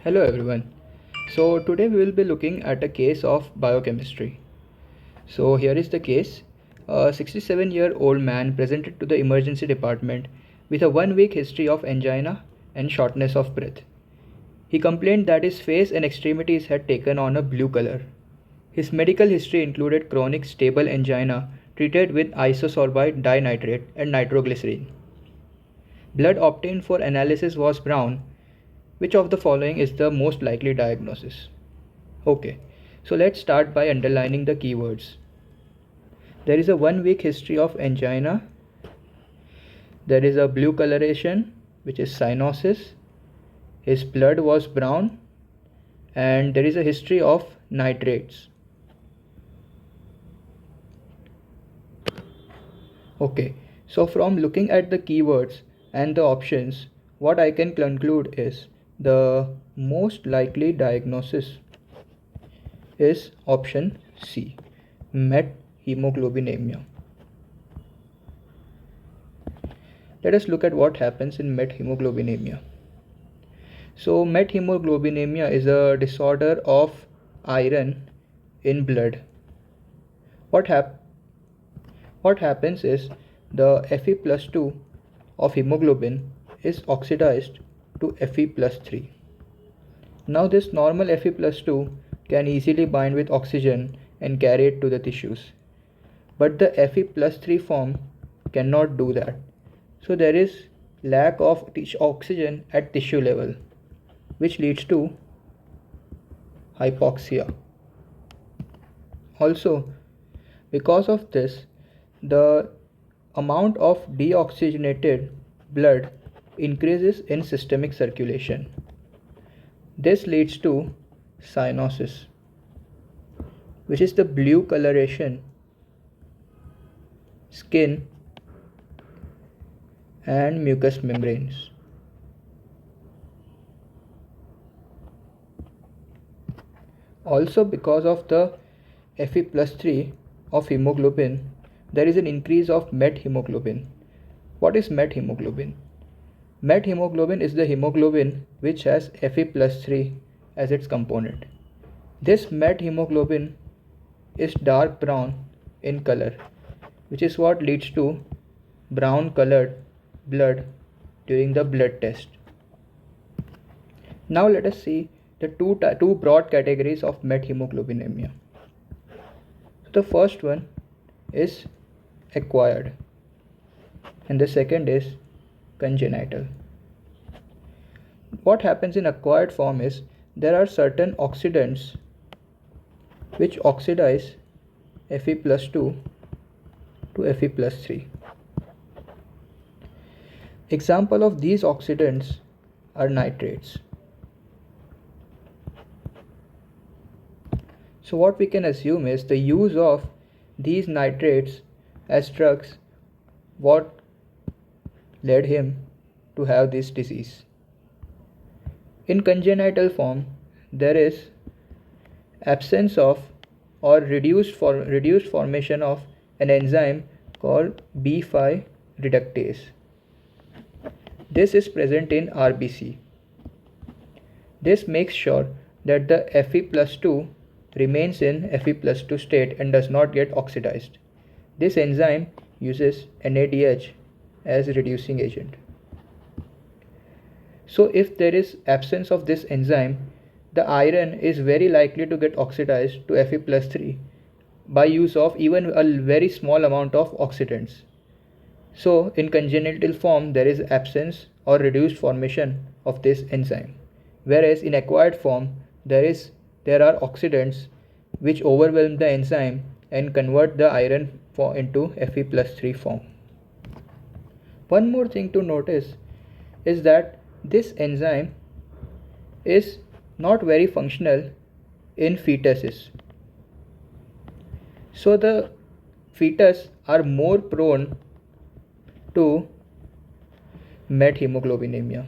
Hello everyone. So today we will be looking at a case of biochemistry. So here is the case. A 67-year-old man presented to the emergency department with a 1 week history of angina and shortness of breath. He complained that his face and extremities had taken on a blue color. His medical history included chronic stable angina treated with isosorbide dinitrate and nitroglycerin. Blood obtained for analysis was brown. Which of the following is the most likely diagnosis? Okay, so let's start by underlining the keywords. There is a 1 week history of angina. There is a blue coloration, which is cyanosis. His blood was brown. And there is a history of nitrates. Okay, so from looking at the keywords and the options, what I can conclude is the most likely diagnosis is option C, methemoglobinemia. Let us look at what happens in methemoglobinemia. So methemoglobinemia is a disorder of iron in blood. What happens is the Fe plus 2 of hemoglobin is oxidized to Fe plus 3. Now this normal Fe plus 2 can easily bind with oxygen and carry it to the tissues. But the Fe plus 3 form cannot do that. So there is lack of oxygen at tissue level, which leads to hypoxia. Also, because of this, the amount of deoxygenated blood increases in systemic circulation. This leads to cyanosis, which is the blue coloration, skin, and mucous membranes. Also, because of the Fe plus 3 of hemoglobin, there is an increase of methemoglobin. What is methemoglobin? Methemoglobin is the hemoglobin which has Fe plus 3 as its component. This methemoglobin is dark brown in color, which is what leads to brown colored blood during the blood test. Now let us see the two broad categories of methemoglobinemia. So the first one is acquired and the second is congenital. What happens in acquired form is there are certain oxidants which oxidize Fe plus 2 to Fe plus 3. Example of these oxidants are nitrates. So what we can assume is the use of these nitrates as drugs what led him to have this disease. In congenital form, there is absence of or reduced formation of an enzyme called B5 reductase. This is present in RBC. This makes sure that the Fe plus 2 remains in Fe plus 2 state and does not get oxidized. This enzyme uses NADH as reducing agent. So if there is absence of this enzyme, the iron is very likely to get oxidized to Fe plus 3 by use of even a very small amount of oxidants. So in congenital form there is absence or reduced formation of this enzyme, whereas in acquired form there are oxidants which overwhelm the enzyme and convert the iron into Fe plus 3 form. One more thing to notice is that this enzyme is not very functional in fetuses. So the fetus are more prone to methemoglobinemia.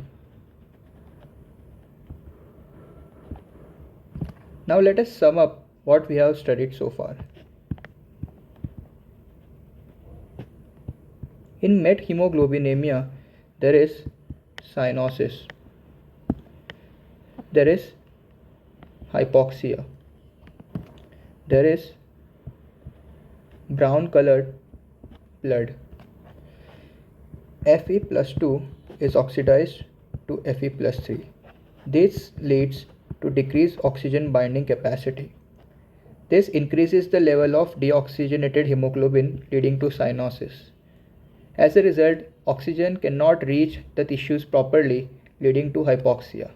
Now let us sum up what we have studied so far. In methemoglobinemia, there is cyanosis. there is hypoxia. There is brown colored blood. Fe plus 2 is oxidized to Fe plus 3. This leads to decreased oxygen binding capacity. This increases the level of deoxygenated hemoglobin, leading to cyanosis. As a result, oxygen cannot reach the tissues properly, leading to hypoxia.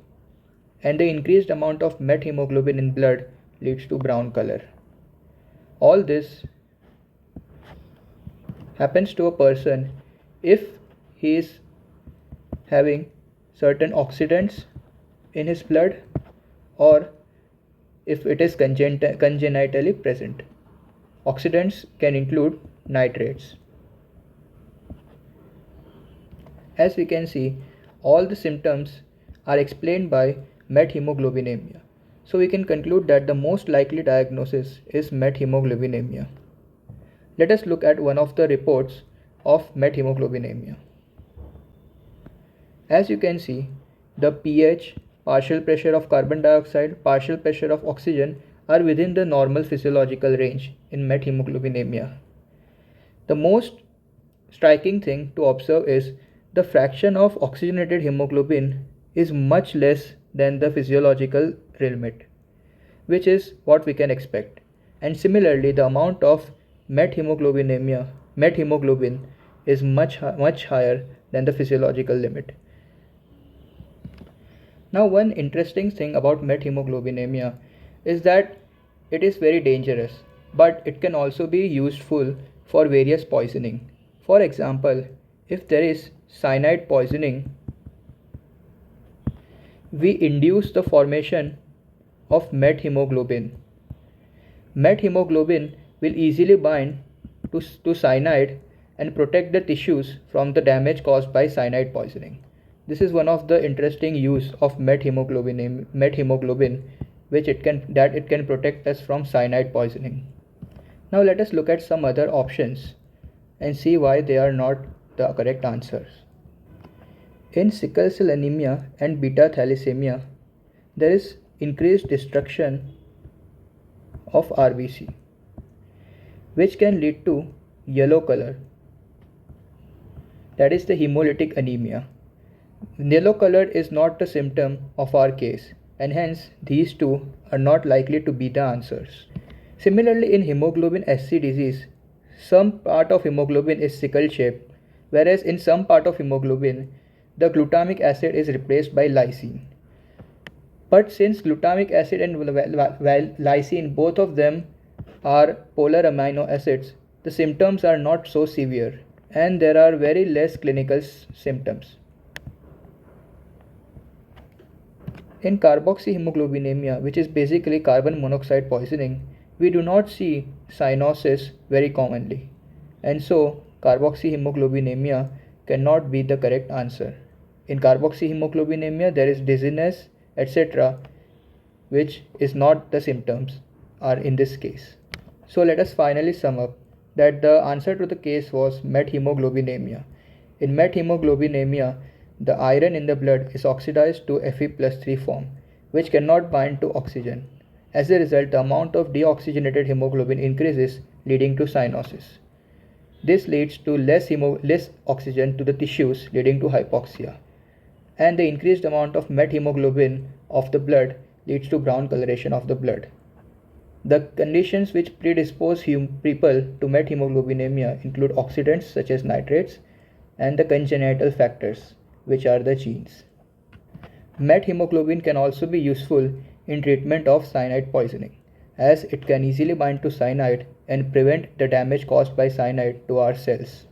And the increased amount of methemoglobin in blood leads to brown color. All this happens to a person if he is having certain oxidants in his blood, or if it is congenitally present. Oxidants can include nitrates. As we can see, all the symptoms are explained by methemoglobinemia. So we can conclude that the most likely diagnosis is methemoglobinemia. Let us look at one of the reports of methemoglobinemia. As you can see, the pH, partial pressure of carbon dioxide, partial pressure of oxygen are within the normal physiological range in methemoglobinemia. The most striking thing to observe is the fraction of oxygenated hemoglobin is much less than the physiological limit, which is what we can expect. And similarly, the amount of methemoglobin is much higher than the physiological limit. Now, one interesting thing about methemoglobinemia is that it is very dangerous, but it can also be useful for various poisoning. For example, if there is cyanide poisoning, we induce the formation of methemoglobin. Methemoglobin will easily bind to cyanide and protect the tissues from the damage caused by cyanide poisoning. This is one of the interesting use of methemoglobin, which it can protect us from cyanide poisoning. Now let us look at some other options and see why they are not the correct answers. In sickle cell anemia and beta thalassemia, there is increased destruction of RBC, which can lead to yellow color, that is the hemolytic anemia. Yellow color is not the symptom of our case, and hence these two are not likely to be the answers. Similarly, in hemoglobin SC disease, some part of hemoglobin is sickle shaped, whereas in some part of hemoglobin, the glutamic acid is replaced by lysine. But since glutamic acid and lysine, both of them are polar amino acids, the symptoms are not so severe and there are very less clinical symptoms. In carboxyhemoglobinemia, which is basically carbon monoxide poisoning, we do not see cyanosis very commonly, and so carboxyhemoglobinemia cannot be the correct answer. In carboxyhemoglobinemia, there is dizziness, etc., which is not the symptoms are in this case. So let us finally sum up that the answer to the case was methemoglobinemia. In methemoglobinemia, the iron in the blood is oxidized to Fe plus 3 form, which cannot bind to oxygen. As a result, the amount of deoxygenated hemoglobin increases, leading to cyanosis. This leads to less oxygen to the tissues, leading to hypoxia. And the increased amount of methemoglobin of the blood leads to brown coloration of the blood. The conditions which predispose people to methemoglobinemia include oxidants such as nitrates and the congenital factors, which are the genes. Methemoglobin can also be useful in treatment of cyanide poisoning, as it can easily bind to cyanide and prevent the damage caused by cyanide to our cells.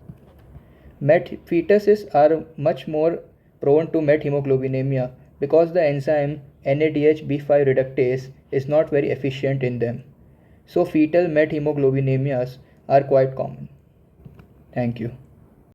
Fetuses are much more prone to methemoglobinemia because the enzyme NADH-B5 reductase is not very efficient in them. So fetal methemoglobinemia are quite common. Thank you.